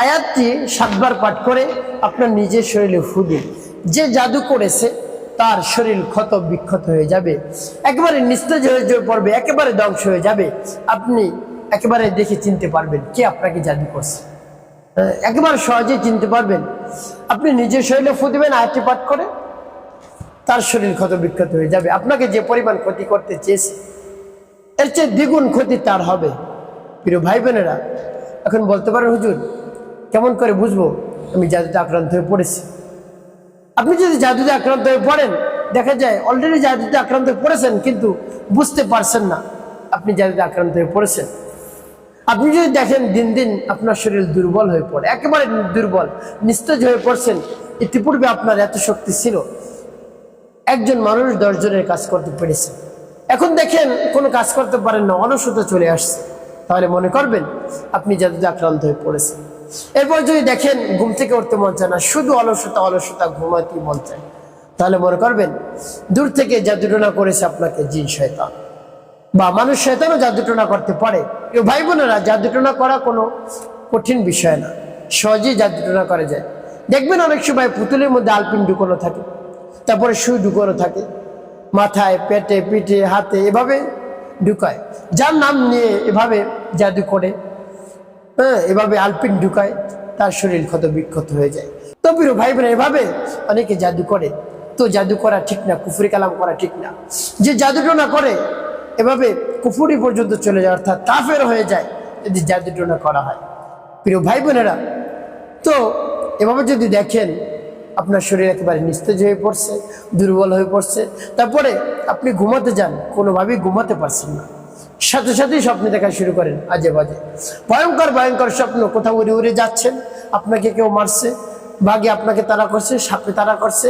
আয়াতটি 7 বার পাঠ করে আপনার নিজের শরীরে ফু দিন। যে জাদু করেছে তার শরীর ক্ষত বিক্ষত হয়ে যাবে, একেবারে নিস্তেজ হয়ে পড়বে, একেবারে ধ্বংস হয়ে যাবে। আপনি একেবারে দেখে চিনতে পারবেন কে আপনাকে জাদু করছে, একেবারে সহজেই চিনতে পারবেন। আপনি নিজের শরীরে ফু দিবেন আয়াতটি পাঠ করে, তার শরীর ক্ষত বিক্ষত হয়ে যাবে। আপনাকে যে পরিমাণ ক্ষতি করতে চেয়েছে এর চেয়ে দ্বিগুণ ক্ষতি তার হবে। প্রিয় ভাই বোনেরা, এখন বলতে পারেন হুজুর কেমন করে বুঝবো আমি জাদুতে আক্রান্ত হয়ে পড়েছি? আপনি যদি জাদুতে আক্রান্ত হয়ে পড়েন, দেখা যায় অলরেডি জাদুতে আক্রান্ত হয়ে পড়েছেন কিন্তু বুঝতে পারছেন না আপনি জাদুতে আক্রান্ত হয়ে পড়েছেন। আপনি যদি দেখেন দিন দিন আপনার শরীর দুর্বল হয়ে পড়ে, একেবারে দুর্বল, নিস্তেজ হয়ে পড়ছেন। ইতিপূর্বে আপনার এত শক্তি ছিল, একজন মানুষ 10 জনের কাজ করতে পেরেছে, এখন দেখেন কোনো কাজ করতে পারেন না, অলসতা চলে আসছে, তাহলে মনে করবেন আপনি জাদুতে আক্রান্ত হয়ে পড়েছেন। এরপর যদি দেখেন ঘুম থেকে উঠতে মন চায় না, শুধু অলসতা অলসতা, ঘুমাতে মন চায়, তাহলে মনে করবেন দূর থেকে জাদুটনা করেছে আপনাকে জিন শয়তান, বা মানুষ শয়তানও জাদুটনা করতে পারে। ভাই বোনেরা, জাদুটনা করা কোনো কঠিন বিষয় না, সহজেই জাদুটনা করা যায়। দেখবেন অনেক সময় পুতুলের মধ্যে আলপিন ঢুকানো থাকে, তারপরে সুই ঢুকানো থাকে, মাথায়, পেটে, পিঠে, হাতে, এভাবে ঢুকায়। যার নাম নিয়ে এভাবে জাদু করে, এভাবে আলপিন ঢুকায়, তার শরীর ক্ষত বিক্ষত হয়ে যায়। তো প্রিয় ভাই বোন, এভাবে অনেকে জাদু করে। তো জাদু করা ঠিক না, কুফরি কালাম করা ঠিক না। যে জাদুটনা করে এভাবে কুফরি পর্যন্ত চলে যায়, অর্থাৎ কাফের হয়ে যায় যদি জাদুটনা করা হয়। প্রিয় ভাই বোনেরা, তো এভাবে যদি দেখেন আপনার শরীর একেবারে নিস্তেজ হয়ে পড়ছে, দুর্বল হয়ে পড়ছে, তারপরে আপনি ঘুমাতে যান, কোনোভাবেই ঘুমাতে পারছেন না, সাথে সাথেই স্বপ্ন দেখা শুরু করেন আজে বাজে, ভয়ঙ্কর ভয়ঙ্কর স্বপ্ন। কোথাও উড়ে উড়ে যাচ্ছেন, আপনাকে কেউ মারছে, বাঘে আপনাকে তাড়া করছে, সাপে তাড়া করছে,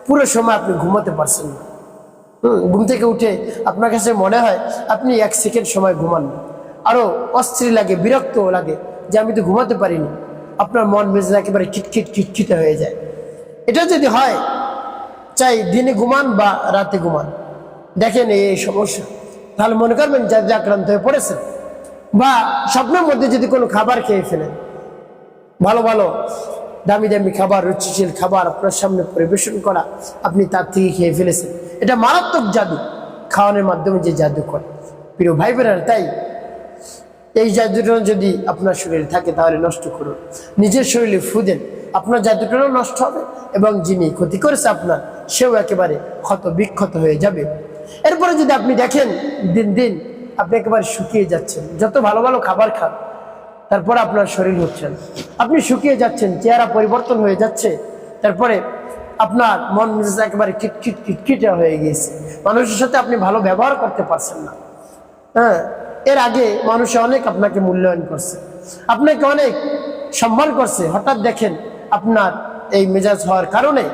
পুরো সময় আপনি ঘুমাতে পারছেন না। ঘুম থেকে উঠে আপনার কাছে মনে হয় আপনি 1 সেকেন্ড সময় ঘুমান, আরো অস্থির লাগে, বিরক্ত লাগে যে আমি তো ঘুমাতে পারিনি। আপনার মন মেজাজ একেবারে খিটখিট খিটখিটে হয়ে যায়। এটা যদি হয়, চাই দিনে ঘুমান বা রাতে ঘুমান, দেখেন এই সমস্যা, তাহলে মনে করবেন জাদুতে আক্রান্ত হয়ে পড়েছেন। বা স্বপ্নের মধ্যে যদি কোনো খাবার খেয়ে ফেলেন, ভালো ভালো দামি দামি খাবার, রুচিশীল খাবার আপনার সামনে পরিবেশন করা, আপনি তার থেকে খেয়ে ফেলেছেন, এটা মারাত্মক জাদু, খাওয়ানোর মাধ্যমে যে জাদু করে। প্রিয় ভাই বোনেরা, তাই এই জাদুটা যদি আপনার শরীরে থাকে তাহলে নষ্ট করুন, নিজের শরীরে ফু দেন, আপনার জাদুটাও নষ্ট হবে এবং যিনি ক্ষতি করেছে আপনার, সেও একেবারে ক্ষত বিক্ষত হয়ে যাবে। এরপরে যদি আপনি দেখেন দিন দিন আপনি একেবারে শুকিয়ে যাচ্ছেন, যত ভালো ভালো খাবার খান তারপরে আপনার শরীর হচ্ছে না, আপনি শুকিয়ে যাচ্ছেন, চেহারা পরিবর্তন হয়ে যাচ্ছে, তারপরে আপনার মন মেজাজ একেবারে খিটখিট খিটখিটে হয়ে গিয়েছে, মানুষের সাথে আপনি ভালো ব্যবহার করতে পারছেন না। এর আগে মানুষে অনেক আপনাকে মূল্যায়ন করছে, আপনাকে অনেক সম্মান করছে, হঠাৎ দেখেন আপনার এই মেজাজ হওয়ার কারণে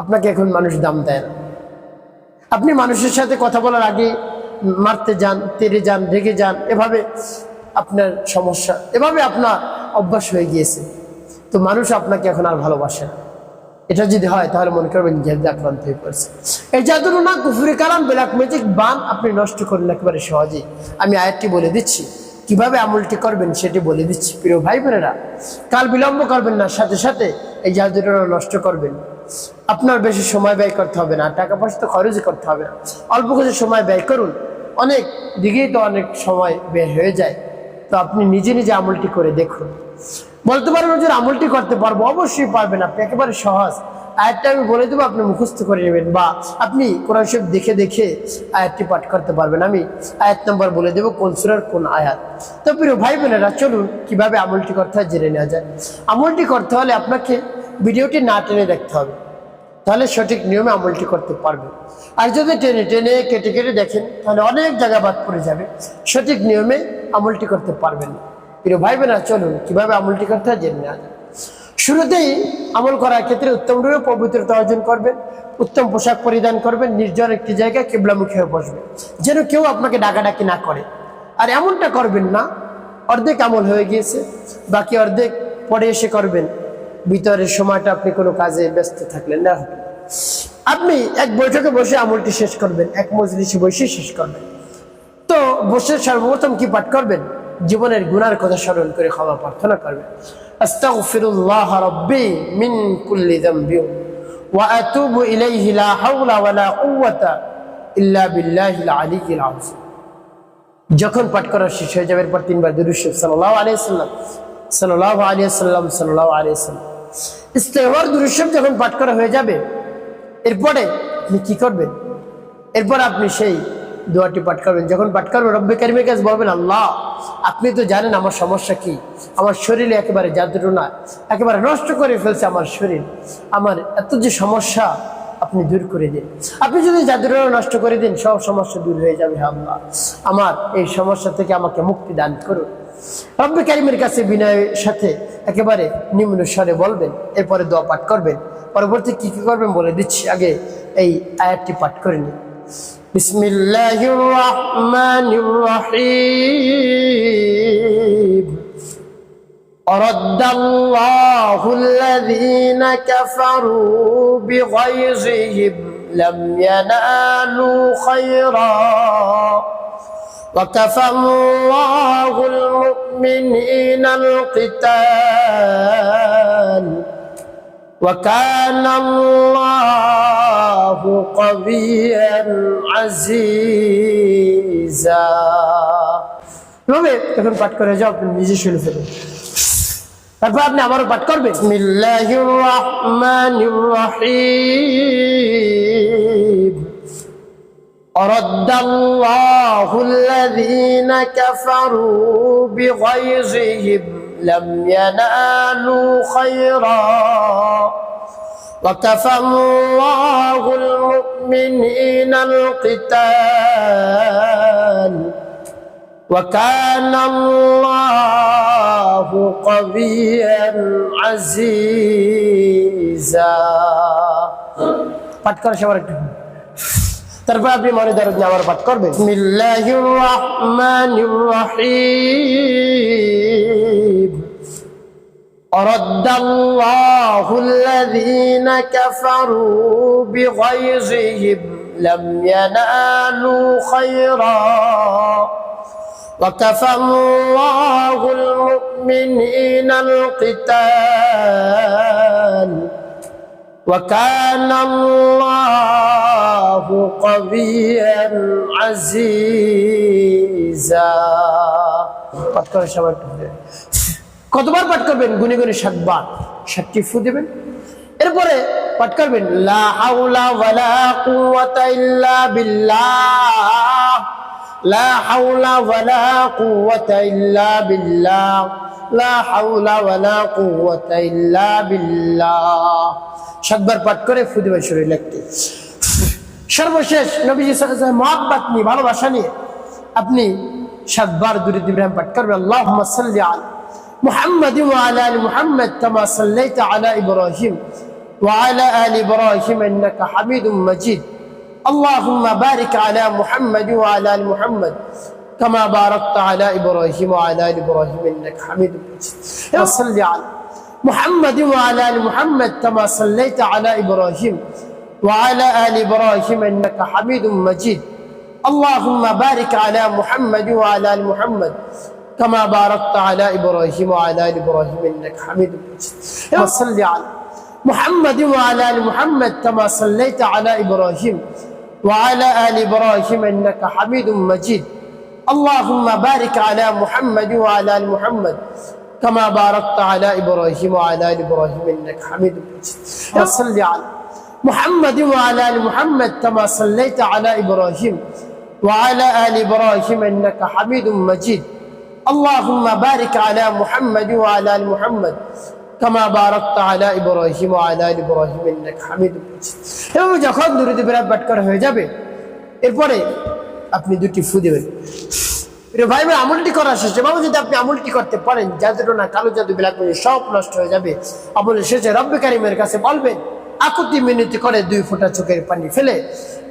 আপনাকে এখন মানুষ দাম দেয় না। আপনি মানুষের সাথে কথা বলার আগে মারতে যান, তেড়ে যান, রেগে যান, এভাবে আপনার সমস্যা, এভাবে আপনার অভ্যাস হয়ে গিয়েছে, তো মানুষ আপনাকে এখন আর ভালোবাসে না। এটা যদি হয় তাহলে মনে করবেন জাদুতে আক্রান্ত হয়ে পড়ছে। এই জাদুটনা, কুফরি কালাম, ব্ল্যাক ম্যাজিক, বান আপনি নষ্ট করুন একেবারে সহজেই। আমি আয়াতটি বলে দিচ্ছি, কিভাবে আমলটি করবেন সেটি বলে দিচ্ছি। প্রিয় ভাই বোনেরা, কাল বিলম্ব করবেন না, সাথে সাথে এই জাদুটনা নষ্ট করবেন। আপনার বেশি সময় ব্যয় করতে হবে না, টাকা পয়সা তো খরচই করতে হবে না, অল্প কিছু সময় ব্যয় করুন। অনেক দিকেই তো অনেক সময় ব্যয় হয়ে যায়, তো আপনি নিজে নিজে আমলটি করে দেখুন। বলতে পারেন যে আমলটি করতে পারবো, অবশ্যই পারবেন, আপনি একেবারে সহজ। আয়াতটা আমি বলে দেবো, আপনি মুখস্থ করে নেবেন, বা আপনি কোরআন শরীফ দেখে দেখে আয়াতটি পাঠ করতে পারবেন। আমি আয়াত নাম্বার বলে দেবো, কোন সূরার কোন আয়াত। তো প্রিয় ভাই বোনেরা, চলুন কিভাবে আমলটি করতে হয় জেনে নেওয়া যায়। আমলটি করতে হলে আপনাকে ভিডিওটি না টেনে দেখতে হবে, তাহলে সঠিক নিয়মে আমলটি করতে পারবেন। আর যদি টেনে টেনে কেটে কেটে দেখেন তাহলে অনেক জায়গা বাদ পড়ে যাবে, সঠিক নিয়মে আমলটি করতে পারবেন না। প্রিয় ভাই বোনেরা, চলুন কিভাবে আমলটি করতে হয় জেনে নেওয়া যায়। শুরুতেই আমল করার ক্ষেত্রে উত্তম রূপে পবিত্রতা অর্জন করবেন, উত্তম পোশাক পরিধান করবেন, নির্জন একটি জায়গায় কিবলামুখী হয়ে বসবেন, যেন কেউ আপনাকে ডাকাডাকি না করে। আর এমনটা করবেন না অর্ধেক আমল হয়ে গিয়েছে, বাকি অর্ধেক পরে এসে করবেন, ভিতরের সময়টা আপনি কোনো কাজে ব্যস্ত থাকলেন না। আপনি এক বৈঠকে বসে আমলটি শেষ করবেন, এক মজলিসে বসে শেষ করবেন। তো বসে সর্বপ্রথম কি পাঠ করবেন? জীবনের গুনার কথা স্মরণ করে ক্ষমা প্রার্থনা করবেন। আস্তাগফিরুল্লাহ রাব্বি মিন কুল্লি যামবি ওয়া আতুবু ইলাইহি লা হাওলা ওয়ালা কুওয়াতা ইল্লা বিল্লাহিল আলিয়্যিল আযীম। যখন পাঠ করা শেষ হয়ে যাবে এরপর তিনবার দুরূদ শরীফ সাল্লাল্লাহু আলাইহি ওয়াসাল্লাম সাল্লাল্লাহু আলাইহি ওয়াসাল্লাম সাল্লাল্লাহু আলাইহি ওয়াসাল্লাম। ইস্তেগফার দুরূদ শরীফ যখন পাঠ করা হয়ে যাবে এরপরে আপনি কি করবেন? এরপর আপনি সেই দোয়াটি পাঠ করবেন। যখন পাঠ করবেন রব্বে কারিমের কাছে বলবেন, আল্লাহ আপনি তো জানেন আমার সমস্যা কি, আমার শরীরে একেবারে জাদুটোনা একেবারে নষ্ট করে ফেলছে আমার শরীর, আমার এত যে সমস্যা আপনি দূর করে দিন। আপনি যদি জাদুটোনা নষ্ট করে দিন সব সমস্যা দূর হয়ে যাবে। আল্লাহ আমার এই সমস্যা থেকে আমাকে মুক্তি দান করুন। রব্বে কারিমের কাছে বিনয়ের সাথে একেবারে নিম্ন স্বরে বলবেন, এরপরে দোয়া পাঠ করবেন। পরবর্তী কি কি করবেন বলে দিচ্ছি, আগে এই আয়াতটি পাঠ করে নিন। বিসমিল্লাহির রাহমানির রহিম। আরাদাল্লাহুল্লাযীনা কাফারু বিগায়যিহিম লাম ইয়ানালু খায়রা ওয়া কাফাল্লাহুল মুমিনিনাল কিতাল ওয়া কানা আল্লাহু কাবিয়্যান আজিজা। তবে যখন পাঠ করে যাও আপনি নিজে শুনে ফেলুন, তারপর আপনি আবারও পাঠ করবেন। বিসমিল্লাহির রাহমানির রহিম। আরাদাল্লাহুল্লাযীনা কাফারু বিগায়যিহিম লাম ইয়ানালু খায়রা ওয়া কাফাল্লাহুল মুমিনিনাল কিতাল ওয়া কানা আল্লাহু কাবিয়্যান আজিজা। পাঠ করা সবার একটু, তারপর আপনি মনে দরদ নিয়ে আবার পাঠ করবেন। বিসমিল্লাহির রাহমানির রহিম। আরাদাল্লাহুল্লাযীনা কাফারু বিগায়যিহিম লাম ইয়ানালু খায়রা ওয়া কাফাল্লাহুল মুমিনিনাল কিতাল ওয়া কানা আল্লাহু কাবিয়্যান আজিজা। পাঠ করে সবাই কতবার পাঠ করবেন? গুনে গুনে 7 বার, 7টি ফু দেবেন। এরপরে পাঠ করবেন লা হাওলা ওয়ালা কুওয়াতা ইল্লা বিল্লাহ, লা হাওলা ওয়ালা কুওয়াতা ইল্লা বিল্লাহ, লা হাওলা ওয়ালা কুওয়াতা ইল্লা বিল্লাহ। 7 বার পাঠ করে ফু দেবেন শরীর লাগতে। সর্বশেষ নবীজি সাল্লাল্লাহু আলাইহি ওয়াসাল্লাম মহব্বত নিয়ে, ভালোবাসা নিয়ে আপনি 7 বার দুরূদ ইব্রাহিম পাঠ করবেন। আল্লাহুম্মা সাল্লি আলা محمد وعلى آل محمد كما صليت على إبراهيم وعلى آل إبراهيم إنك حميد مجيد. اللهم بارك على محمد وعلى آل محمد كما باركت على إبراهيم وعلى آل إبراهيم إنك حميد مجيد. وصل على محمد وعلى آل محمد كما صليت على إبراهيم وعلى آل إبراهيم إنك حميد مجيد. اللهم بارك على محمد وعلى آل محمد كما باركت على إبراهيم وعلى آل إبراهيم إنك حميد مجيد. وصل على محمد وعلى آل محمد كما صليت على إبراهيم وعلى آل إبراهيم إنك حميد مجيد. اللهم بارك على محمد وعلى آل محمد كما باركت على إبراهيم وعلى آل إبراهيم إنك حميد مجيد. وصل على محمد وعلى آل محمد كما صليت على إبراهيم وعلى آل إبراهيم إنك حميد مجيد. اللهم بارك على محمد وعلى آل محمد كما باركت على إبراهيم وعلى آل إبراهيم إنك حميد مجيد. এবং যখন দুরূদ ইব্রাহিম পাঠ করা হয়ে যাবে এরপরে আপনি 2টি ফু দেবেন। ভাই ভাই আমলটি করা শেষে বাবা যদি আপনি আমলটি করতে পারেন, জাদুটোনা কালো জাদু বিলাক সব নষ্ট হয়ে যাবে। আমলের শেষে রব্বে কারিমের কাছে বলবেন, আকুতি মিনতি করে 2 ফোঁটা চোখের পানি ফেলে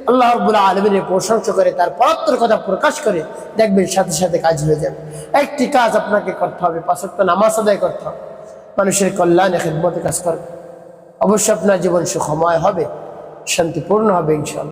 আল্লাহ রাব্বুল আলামিনের প্রশংসা করে তার পরাত্পর কথা প্রকাশ করে দেখবেন সাথে সাথে কাজ হয়ে যাবে। একটি কাজ আপনাকে করতে হবে, 5 ওয়াক্ত নামাজ আদায় করতে হবে, মানুষের কল্যাণে খিদমতে কাজ করবে। অবশ্যই আপনার জীবন সুখময় হবে, শান্তিপূর্ণ হবে ইনশাআল্লাহ।